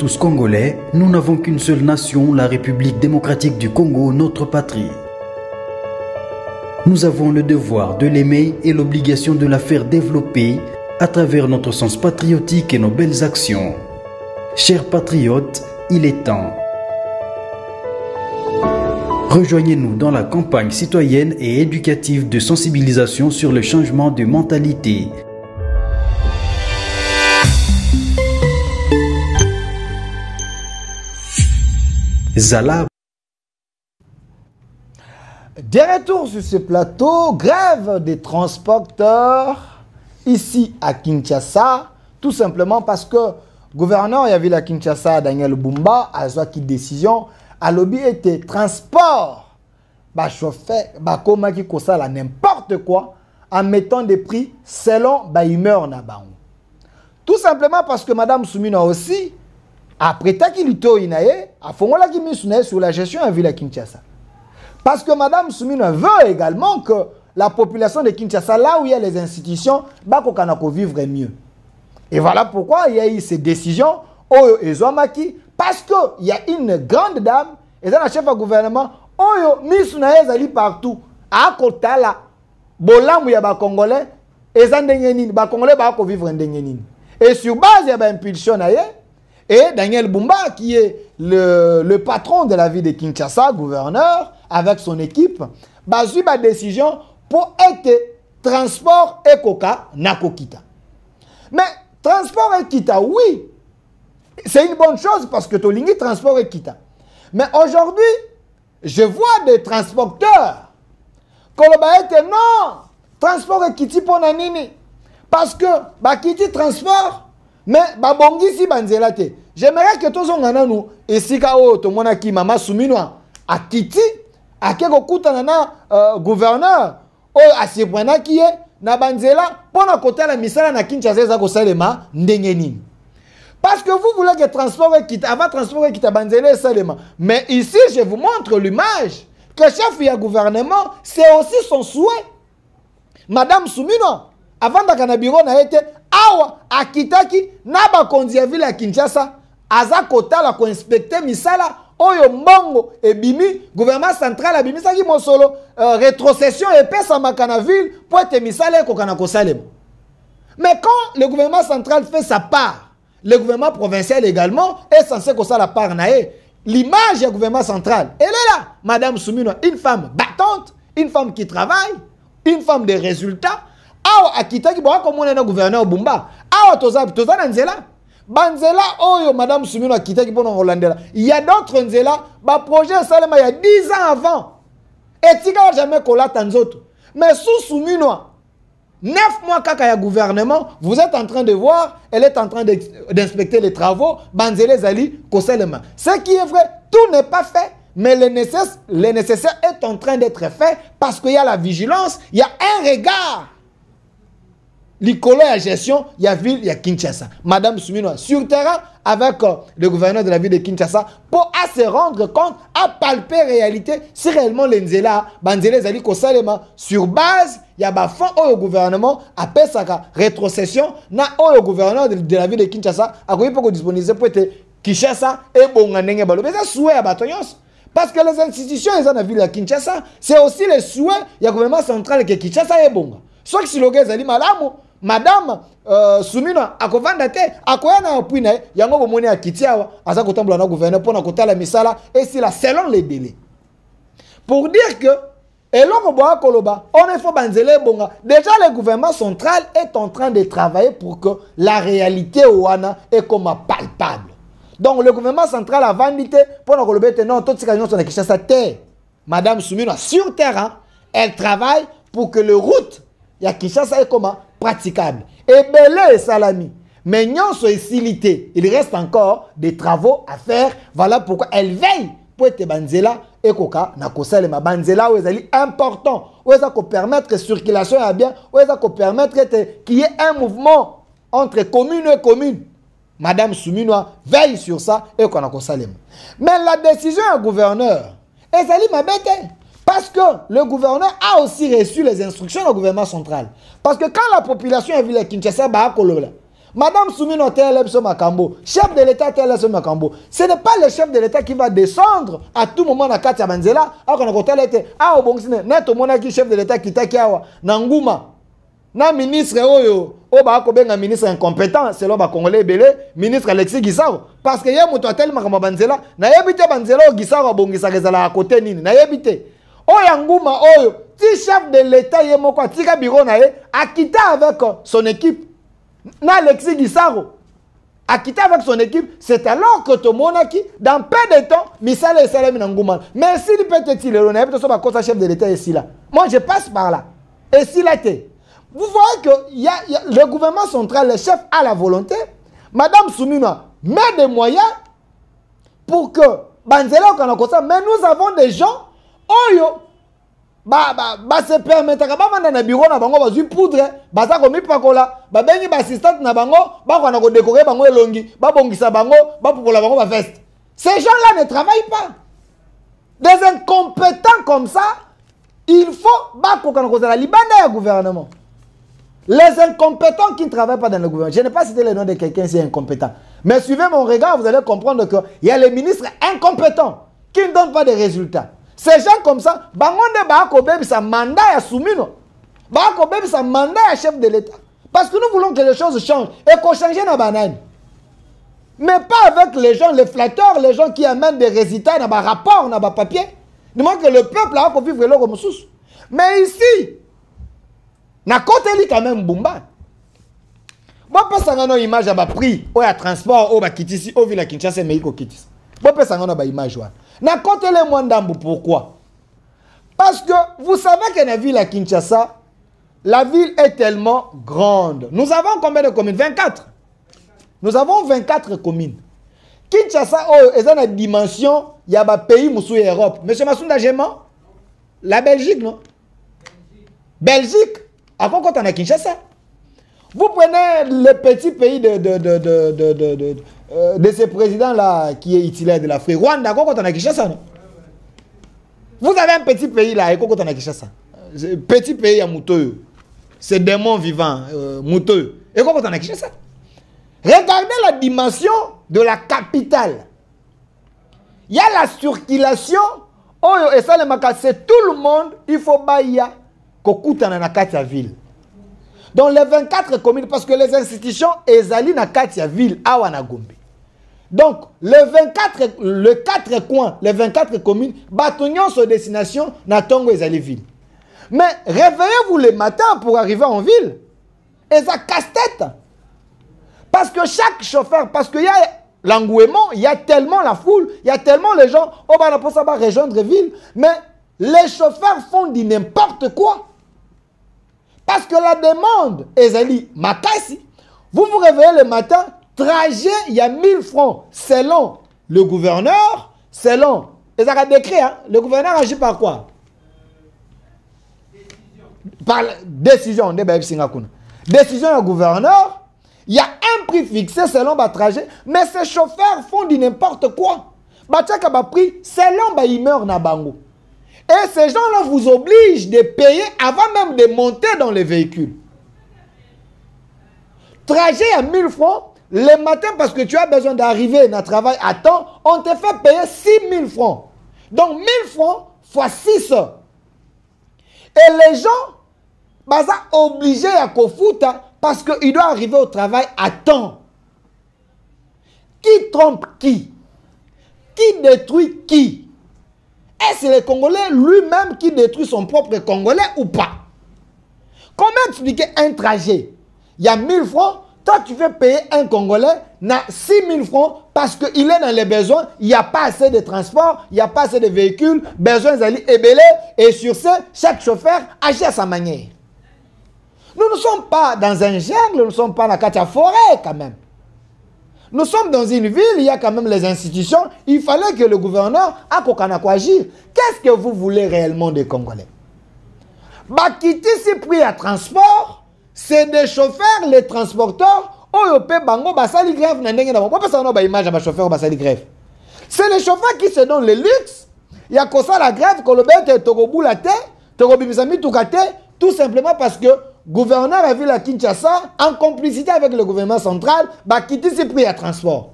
Tous Congolais, nous n'avons qu'une seule nation, la République démocratique du Congo, notre patrie. Nous avons le devoir de l'aimer et l'obligation de la faire développer à travers notre sens patriotique et nos belles actions. Chers patriotes, il est temps. Rejoignez-nous dans la campagne citoyenne et éducative de sensibilisation sur le changement de mentalité. Zala. De retour sur ce plateau, grève des transporteurs ici à Kinshasa, tout simplement parce que le gouverneur il y avait la Kinshasa, Daniel Bumba, a une décision, à lobby était transport, chauffeur, comment qui ça n'importe quoi, en mettant des prix selon humeur na bango. Tout simplement parce que Madame Soumina aussi, après Takilito Inaye, a fongola qui mis sur la gestion en ville à Kinshasa. Parce que Madame Soumina veut également que la population de Kinshasa, là où il y a les institutions, vivre mieux. Et voilà pourquoi il y a eu ces décisions, Oyo et Zouamaki, parce qu'il y a une grande dame, et la chef de gouvernement, Oyo, Misunaye Zali partout, à Kotala, Bolam, il y a Congolais, et Zandengenin, Congolais, vivre en Dengenin. Et sur base, il y a une impulsion ailleurs. Et Daniel Bumba, qui est le patron de la ville de Kinshasa, gouverneur, avec son équipe, a eu une décision pour être transport et coca nakokita. Mais transport et kita, oui, c'est une bonne chose parce que Tolingi transport et kita. Mais aujourd'hui, je vois des transporteurs qui non, transport et kiti pour nanini. Parce que kiti transport, mais bongi si banzela te. J'aimerais que tous nous ici kao to mona ki mama Souminoa a Kiti a keko kuta na gouverneur o asibwana ki e na banzela pona kota la misala na Kinshasa za ko salema ndenge nini. Parce que vous voulez que transport quitte avant transport quitte banzela salema. Mais ici je vous montre l'image que chef du gouvernement c'est aussi son souhait. Madame Souminoa avant d'akana bureau na été awa akitaki na ba kondia ville à Kinshasa aza kota la ko inspecter misala oyo mbongo ebimi gouvernement central abimi saki mosolo rétrocession epesa makana ville pour être misala ko kana ko salem. Mais quand le gouvernement central fait sa part, le gouvernement provincial également est censé ko ça la part naé. L'image du gouvernement central, elle est là, Madame Souminoa, une femme battante, une femme qui travaille, une femme de résultats. Awa akitaki bo comme on est gouverneur Bumba. Awa toza nzela. Banzela oyo Madame Souminoa akitaki pour Hollandela. Il y a d'autres nzela ba projet salema il y a 10 ans avant. Et tika jamais kolata nzoto. Mais sous Souminoa 9 mois kaka ya gouvernement, vous êtes en train de voir, elle est en train d'inspecter les travaux, banzela zali koselema. Ce qui est vrai, tout n'est pas fait. Mais le nécessaire est en train d'être fait parce qu'il y a la vigilance, il y a un regard. L'icolo à gestion, il y a ville, il y a Kinshasa. Madame Souminoa sur terrain avec le gouverneur de la ville de Kinshasa pour se rendre compte, à palper réalité si réellement les Nzela, Banzele Zali Kosalema, sur base, il y a un fonds au gouvernement, à Pesaka, rétrocession, na au gouverneur de la ville de Kinshasa, à quoi il peut disponibiliser pour être Kinshasa et Bonganenge Balo. Mais c'est souhait à Batonyos. Parce que les institutions, ils ont la ville de Kinshasa, c'est aussi les souhaits, il y a le gouvernement central que Kinshasa est bon. Soit que si le gars Zali Malamu, Madame Souminoa akovanda te akoyana appui na yango bomoni akitiawa aza kotambola na gouverneur pour na kotala misala et c'est là selon les délais pour dire que eloko boa koloba on est faut banzele bonga déjà le gouvernement central est en train de travailler pour que la réalité ouana est comme palpable. Donc le gouvernement central a vandité pour na koloba te non tout ce qu'on a Kinshasa te. Madame Souminoa sur terrain elle travaille pour que le route ya Kinshasa est comment praticable. Et belé et salami. Mais non, c'est silité. Il reste encore des travaux à faire. Voilà pourquoi elle veille pour être banzela et coca na kosale ma banzela où est important. Où est-ce qu'on permettre que la circulation est bien. Où est-ce qu'on permettre qu'il y ait un mouvement entre commune et commune. Madame Souminoa veille sur ça et qu'on a kosale. Mais la décision du gouverneur, elle m'a bête. Parce que le gouverneur a aussi reçu les instructions du gouvernement central. Parce que quand la population est venue à Kinshasa, Madame Soumino Teleb Makambo, chef de l'État Teleb Makambo, ce n'est pas le chef de l'État qui va descendre à tout moment dans Katia Banzela. Alors qu'on a côté l'été, ah au bon net au monaki chef de l'État qui t'a kiawa, Nanguma, na ministre oyo, o ba ko benga ministre incompétent, c'est l'homme congolais belé, ministre Alexis Gisaro, parce que y'a moto tel Makamba Banzela, na yebite Banzela o Gisaro bongisa rezala à côté nini, na yebite. Oya Nguma oyo, si chef de l'État yemoko tika bureau na ye, a quitté avec son équipe. Na Alexis Gisaro a quitté avec son équipe, c'est alors que tout monaki dans peu de temps, Misale et Salem Nangouman. Mais s'il peut être il est peut-être pas cause chef de l'État ici là. Moi je passe par là. Et s'il a été. Vous voyez que le gouvernement central, le chef a la volonté. Madame Soumina met des moyens pour que Banzela qu'on a comme ça. Mais nous avons des gens oyo se permettre ba na bureau na bango bazui poudre baza ko mi pakola ba bengi ba assistant na bango ba ko na ko décorer bango elongi ba bongisa bango ba pokola bango ba veste. Ces gens-là ne travaillent pas. Des incompétents comme ça, il faut ba ko na ko la libanda ya gouvernement. Les incompétents qui ne travaillent pas dans le gouvernement. Je n'ai pas cité le nom de quelqu'un si incompétent. Mais suivez mon regard, vous allez comprendre qu'il y a les ministres incompétents qui ne donnent pas de résultats. Ces gens comme ça, bangonde ba sa mandat à Soumino. Ba sa mandat à chef de l'État. Parce que nous voulons que les choses changent et qu'on change dans banane. Mais pas avec les gens, les flatteurs, les gens qui amènent des résultats dans un rapport, dans un papier. Du moins que le peuple a qu'on vivre là comme sous. Mais ici, na côté li quand même Bumba. Moi pas ça une image à prix, ou à transport, ou à Kitisi, ou ville Kinshasa mais iko Kitisi. Moi pas ça une image wa. Na côté les Mwandambu, pourquoi? Parce que vous savez que la ville à Kinshasa, la ville est tellement grande. Nous avons combien de communes? 24. Nous avons 24 communes. Kinshasa, est dans la dimension, il y a un pays Moussou et Europe. Monsieur Massounda Géman, la Belgique, non? Belgique, à quoi on a Kinshasa? Vous prenez le petit pays de ce président-là qui est titulaire de l'Afrique. Rwanda, quand on a Kinshasa, non? Vous avez un petit pays là, et quand on a Kinshasa. Petit pays à Mouteux. C'est démon vivant, Mouteux. Et quand on a Kinshasa. Regardez la dimension de la capitale. Il y a la circulation. Oh, et ça, c'est tout le monde. Il faut baïa kokuta na Katia ville. Dans les 24 communes, parce que les institutions ezali na Katia ville, awa na Gombe. Donc, le 4 coins, les 24 communes, batonions sur destination na Tongo ezali ville. Mais réveillez-vous le matin pour arriver en ville. Et ça casse-tête. Parce que chaque chauffeur, parce qu'il y a l'engouement, il y a tellement la foule, il y a tellement les gens, oh bah on va rejoindre ville, mais les chauffeurs font du n'importe quoi. Parce que la demande, Ezali, Makasi, vous vous réveillez le matin, trajet, il y a 1000 francs, selon le gouverneur, selon, et ça a décret, hein, le gouverneur agit par quoi? Par décision, décision du gouverneur. Il y a un prix fixé selon le trajet, mais ces chauffeurs font du n'importe quoi. Bachaka ba prix selon ba humeur na bango. Et ces gens-là vous obligent de payer avant même de monter dans les véhicules. Trajet à 1000 francs, le matin parce que tu as besoin d'arriver dans le travail à temps, on te fait payer 6000 francs. Donc 1000 francs fois 6 heures. Et les gens, bah ça obligés à kofuta parce qu'il doit arriver au travail à temps. Qui trompe qui? Qui détruit qui? Est-ce le Congolais lui-même qui détruit son propre Congolais ou pas? Comment expliquer un trajet? Il y a 1000 francs, toi tu veux payer un Congolais, na 6000 francs parce qu'il est dans les besoins, il n'y a pas assez de transport, il n'y a pas assez de véhicules, besoin d'aller ébélés, et sur ce, chaque chauffeur agit à sa manière. Nous ne sommes pas dans un jungle, nous ne sommes pas dans la forêt quand même. Nous sommes dans une ville, il y a quand même les institutions. Il fallait que le gouverneur a quoi agir. Qu'est-ce que vous voulez réellement des Congolais? Bakiti si pris à transport, c'est des chauffeurs, les transporteurs. C'est les chauffeurs qui se donnent le luxe. Il y a comme ça la grève, tout simplement parce que gouverneur a vu la Kinshasa en complicité avec le gouvernement central, bah quitter ses prix à transport.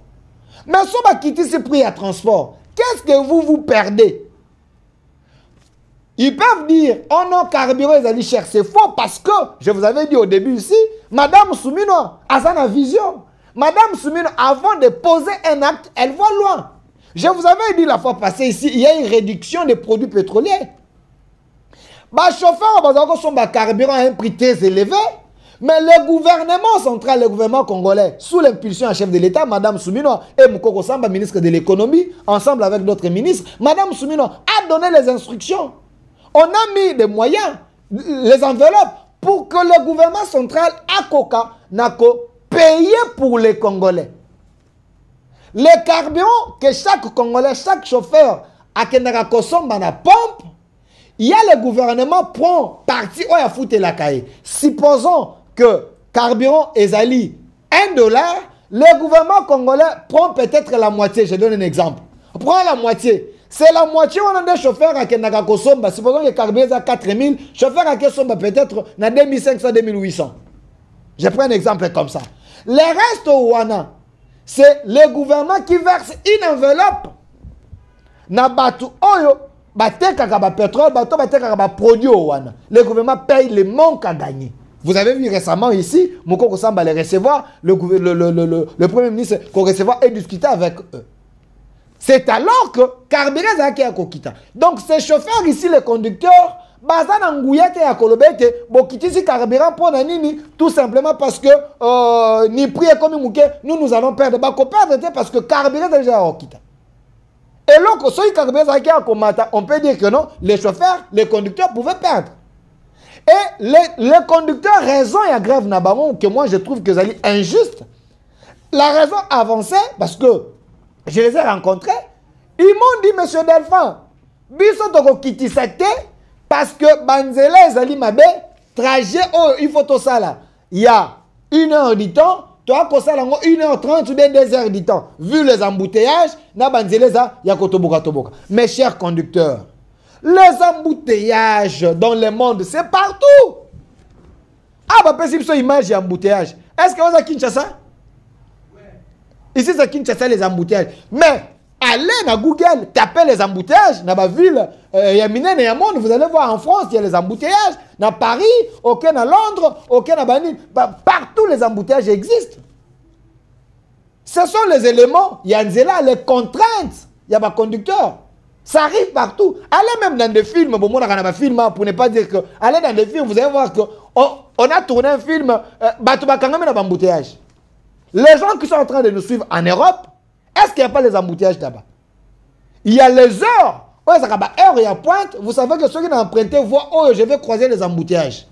Mais si on va quitter ses prix à transport, qu'est-ce que vous perdez? Ils peuvent dire, oh non, carburant, ils allaient cher. C'est faux parce que, je vous avais dit au début ici, Madame Soumino a sa vision. Madame Soumino, avant de poser un acte, elle voit loin. Je vous avais dit la fois passée ici, il y a une réduction des produits pétroliers. Les chauffeurs ont un carburant à un prix très élevé, mais le gouvernement central, le gouvernement congolais, sous l'impulsion à chef de l'État, Madame Soumino et Moukoko Samba, ministre de l'économie, ensemble avec d'autres ministres, Madame Soumino a donné les instructions. On a mis des moyens, les enveloppes, pour que le gouvernement central à Coca n'a payé pour les Congolais. Les carburants que chaque Congolais, chaque chauffeur a na pompe, il y a le gouvernement prend parti où il a foutu la caille. Supposons que carburant est ali $1, le gouvernement congolais prend peut-être la moitié. Je donne un exemple. Prend la moitié. C'est la moitié on a des chauffeurs à Kenaka Kosomba. Supposons que le carburant est à 4000, chauffeur à Kosomba peut-être na 2500, 2800. Je prends un exemple comme ça. Le reste au Wana, c'est le gouvernement qui verse une enveloppe. Na batu oyo, batekaka pétrole, batekaka produit au Wana. Le gouvernement paye le manque à gagner. Vous avez vu récemment ici, Moukoko Samba les recevoir, le premier ministre qu'on recevoir et discuter avec eux. C'est alors que carburant est à Kokita. Donc ces chauffeurs ici, les conducteurs, bazan ngouyete ya kolobete, bokitisi carburant pour nanini, tout simplement parce que ni prix comme nous allons perdre. Bako perdre parce que carburant est déjà à Kokita. Et là, quand ce carburant est à Komata, on peut dire que non, les chauffeurs, les conducteurs pouvaient perdre. Et les conducteurs, raison et grève Nabaron, que moi je trouve que c'est injuste. La raison avancée, parce que je les ai rencontrés, ils m'ont dit, monsieur Delphin, biso toko kiti sate, parce que Banzela et Ali Mabe, trajet, oh, il faut tout ça là. Il y a 1 heure du temps, toi, ça là, 1h30 ou bien 2 heures du temps. Vu les embouteillages, na Banzela, il y a Kotoboka Toboka. Mes chers conducteurs, les embouteillages dans le monde, c'est partout. Ah, bah, possible, cette image d'embouteillage. Est-ce que vous avez Kinshasa? Ici, c'est Kinshasa, les embouteillages. Mais, allez dans Google, tapez les embouteillages dans ma ville, Yaminen et Yamon, vous allez voir en France, il y a les embouteillages. Dans Paris, aucun à Londres, aucun à Banin. Partout, les embouteillages existent. Ce sont les éléments, il y a les contraintes, il y a des conducteurs. Ça arrive partout. Allez même dans des films, bon, moi, on a un film, pour ne pas dire que. Allez dans des films, vous allez voir que on a tourné un film, embouteillage. Les gens qui sont en train de nous suivre en Europe, est-ce qu'il n'y a pas les embouteillages là-bas? Il y a les heures. Il y a pointe. Vous savez que ceux qui ont emprunté voient, oh, je vais croiser les embouteillages.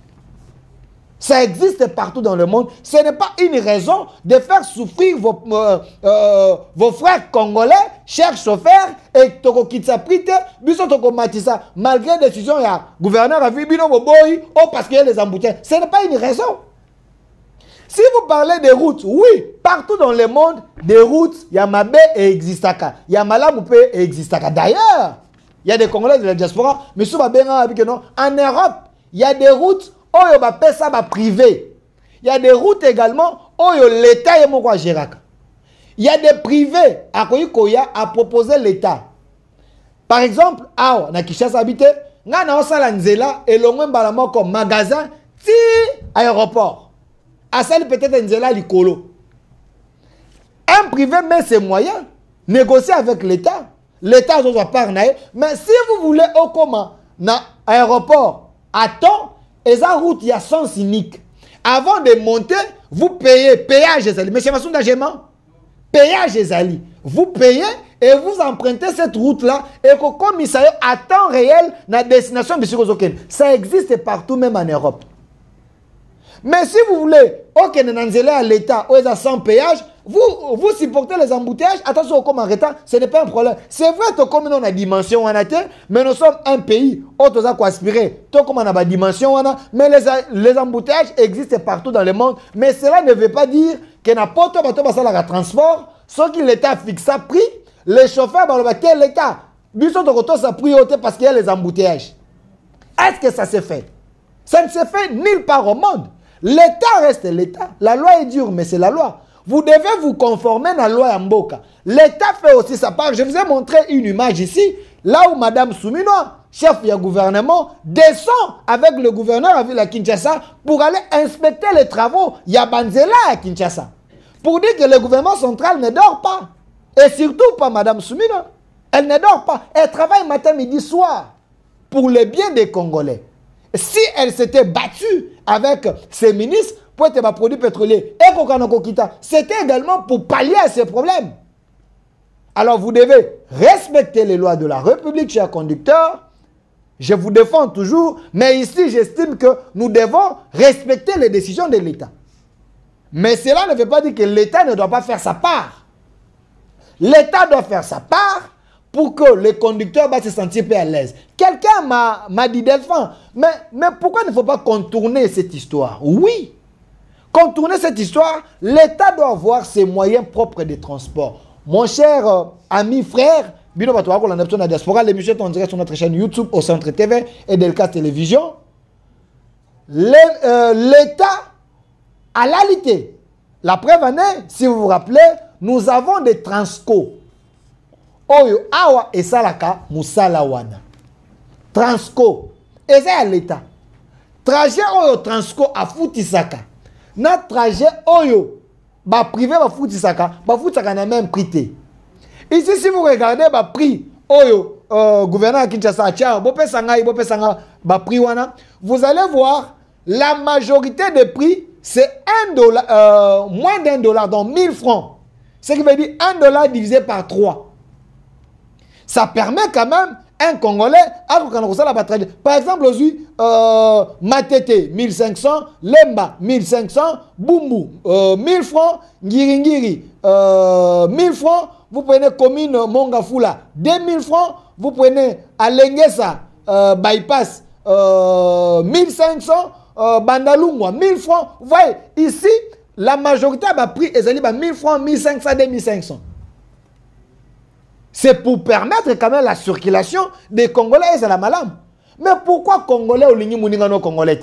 Ça existe partout dans le monde. Ce n'est pas une raison de faire souffrir vos frères congolais, chers chauffeurs, et Toko Kitsaprite, Biso Toko Matissa, malgré la décision, il y a gouverneur a vu Bino Moboy, oh, parce qu'il y a les embouteillages. Ce n'est pas une raison. Si vous parlez des routes, oui, partout dans le monde, des routes, il y a Mabé et Existaka. Il y a Malamoupe et Existaka. D'ailleurs, il y a des Congolais de la diaspora, mais en Europe, il y a des routes où il y a privé. Il y a des routes également où l'État est mon gérer. Il y a des privés à Koya à proposer l'État. Par exemple, à Nakishasa habité, ngana osala nzela et l'ongwe balamo comme magasin ti aéroport. À celle peut-être nzela likolo. Un privé met ses moyens, négocier avec l'État. L'État doit parler. Mais si vous voulez au commun, na aéroport, à temps, et ça route, il y a sens unique. Avant de monter, vous payez péage Ezali. Monsieur Massoum d'Agément, péage Ezali. Vous payez et vous empruntez cette route-là et qu'au commissariat à temps réel, la destination de Sikozoken. Ça existe partout, même en Europe. Mais si vous voulez, ok, à l'État, ou sans péage, vous supportez les embouteillages, attention, comme en retard, ce n'est pas un problème. C'est vrai que comme on a dimension, mais nous sommes un pays, autres à quoi aspirer, tout comme on a une dimension, mais les embouteillages existent partout dans le monde, mais cela ne veut pas dire que n'importe quoi transport, ce qui l'État fixe à prix, les chauffeurs, quel l'État, du son de retour, ça priorité parce qu'il y a les embouteillages. Est-ce que ça s'est fait? Ça ne se fait nulle part au monde. L'État reste l'État. La loi est dure, mais c'est la loi. Vous devez vous conformer à la loi à Mboka. L'État fait aussi sa part. Je vous ai montré une image ici, là où Mme Souminoa, chef du gouvernement, descend avec le gouverneur à Ville Kinshasa pour aller inspecter les travaux Yabanzela à Kinshasa. Pour dire que le gouvernement central ne dort pas. Et surtout pas Mme Souminoa. Elle ne dort pas. Elle travaille matin, midi, soir pour le bien des Congolais. Si elle s'était battue avec ses ministres pour être produits pétroliers et Kokanokokita, c'était également pour pallier à ces problèmes. Alors vous devez respecter les lois de la République, chers conducteurs. Je vous défends toujours, mais ici j'estime que nous devons respecter les décisions de l'État. Mais cela ne veut pas dire que l'État ne doit pas faire sa part. L'État doit faire sa part pour que les conducteurs se sentir plus à l'aise. Quelqu'un m'a dit, Delphin, mais pourquoi il ne faut pas contourner cette histoire? Oui, contourner cette histoire, l'État doit avoir ses moyens propres de transport. Mon cher ami, frère, l'émission est en direct sur notre chaîne YouTube au Centre TV et Delca Télévision. L'État a l'alité. La preuve en est, si vous vous rappelez, nous avons des transco. Oyo awa esalaka musala wana. Transco. Et c'est l'État. Trajet oyo transco a foutisaka. Na trajet oyo ba privé ba foutisaka na même prix. Ici si vous regardez ba prix oyo gouverneur Kinshasa tia bopé sanga ba prix wana, vous allez voir la majorité des prix c'est $1, moins $1, donc 1000 francs. Ce qui veut dire $1 divisé par 3. Ça permet quand même un Congolais à par exemple aujourd'hui Matete 1500, Lemba 1500, Bumbu 1000 francs, Ngiringiri 1000 francs, vous prenez commune Mongafula 2000 francs, vous prenez Alengesa bypass 1500, Bandalungwa 1000 francs. Vous voyez ici la majorité a pris 1000 francs, 1500, 2500. C'est pour permettre quand même la circulation des Congolais et c'est la malame. Mais pourquoi Congolais ou l'Igni Mouningano Congolais?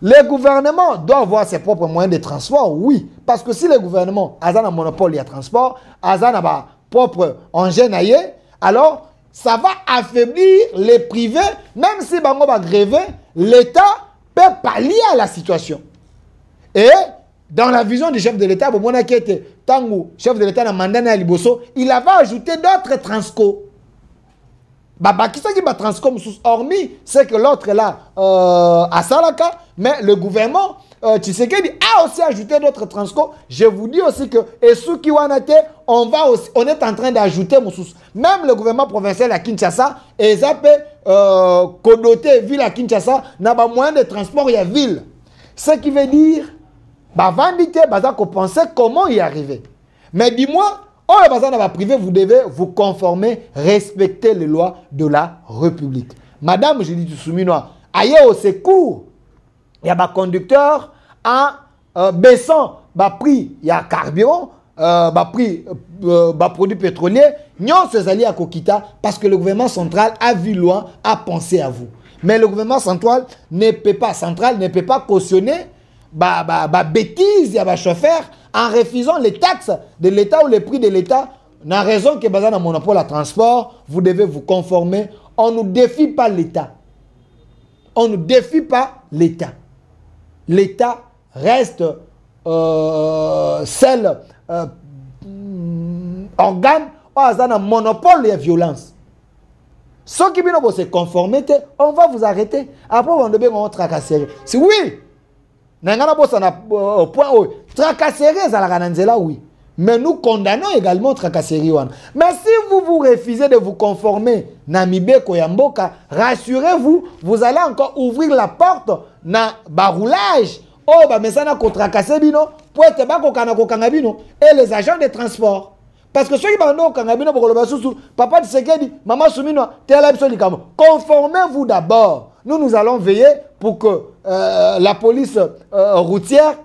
Le gouvernement doit avoir ses propres moyens de transport, oui. Parce que si le gouvernement a un monopole de transport, a un propre engin, alors ça va affaiblir les privés. Même si Bango va gréver, l'État peut pallier à la situation. Et dans la vision du chef de l'État, Tango, chef de l'État, il avait ajouté d'autres transco. Qui c'est qui va transco, hormis c'est que l'autre est là à Salaka, mais le gouvernement, Tshisekedi a aussi ajouté d'autres transco. Je vous dis aussi que on est en train d'ajouter même le gouvernement provincial à Kinshasa et ça peut connoter ville à Kinshasa n'a pas moyen de transport il y a ville. Ce qui veut dire vandité, penser comment y arriver. Mais dis-moi, privé, vous devez vous conformer, respecter les lois de la République. Madame, je dis Souminoa, aïe au secours, il y a des conducteurs en baissant prix, il y a carburant, prix, produits pétroliers, non, c'est allé à Kokita parce que le gouvernement central a vu loin, a pensé à vous. Mais le gouvernement central ne peut pas cautionner bêtise, il y a des chauffeurs en refusant les taxes de l'État ou les prix de l'État. La raison que vous avez un monopole à transport, vous devez vous conformer. On ne défie pas l'État. On ne défie pas l'État. L'État reste seul organe où il y a un monopole de violence. Ceux qui viennent se conformer, on va vous arrêter. Après, on devient tracasser. Si oui, tracasserie, oui. Mais nous condamnons également tracasserie. Mais si vous vous refusez de vous conformer, Namibé Koyamboka, rassurez-vous, vous allez encore ouvrir la porte na baroulage. Oh, mais ça n'a qu'au tracasser bino, pour être bino et les agents de transport. Parce que ceux qui ont kangabino pour le papa Tshisekedi, maman Soumino, conformez-vous d'abord. Nous allons veiller pour que la police routière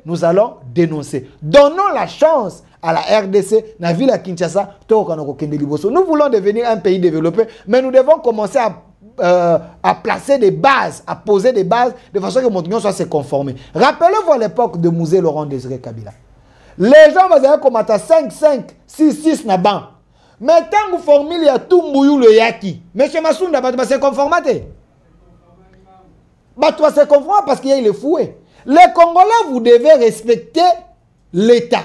nous allons dénoncer. Donnons la chance à la RDC, la ville à Kinshasa, nous voulons devenir un pays développé, mais nous devons commencer à à placer des bases, à poser des bases, de façon que Montignon soit se conformer. Rappelez-vous à l'époque de Mouzé Laurent Désiré Kabila. Les gens vont comme à 5, 5, 6, 6 na ban. Mais tant que vous formez, il y a tout mouillou le yaki. Monsieur Massounda, va se conformer. Va se conformer parce qu'il y a le fouet. Les Congolais, vous devez respecter l'État.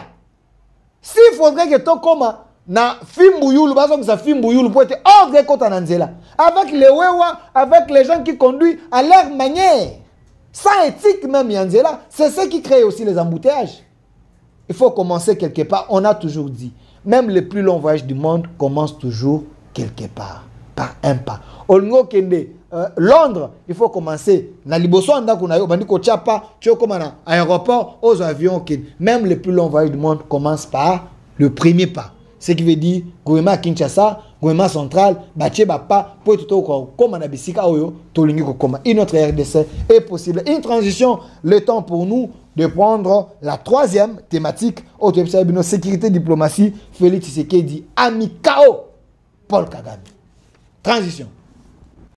S'il faudrait que tout comme na Fimbouyou, parce que ça Fimbouyou pour être hors de côté Nanzela, avec les Wewa, avec les gens qui conduisent à leur manière, sans éthique même Yanzela, c'est ce qui crée aussi les embouteillages. Il faut commencer quelque part. On a toujours dit, même les plus longs voyages du monde commencent toujours quelque part, par un pas. Olngo Kende, Londres, il faut commencer. Na liboso anda kunayo, bandiko chapa, tu comme un aéroport, aux avions, même les plus longs voyages du monde commencent par le premier pas. Ce qui veut dire, gouvernement Kinshasa, gouvernement central, Baché Bapa, pour tout comme on a bisika oyo, tolingi kokoma. Une autre RDC est possible. Une transition, le temps pour nous de prendre la troisième thématique, autre sécurité, diplomatie, Félix Tshisekedi, Amikao, Paul Kagame. Transition.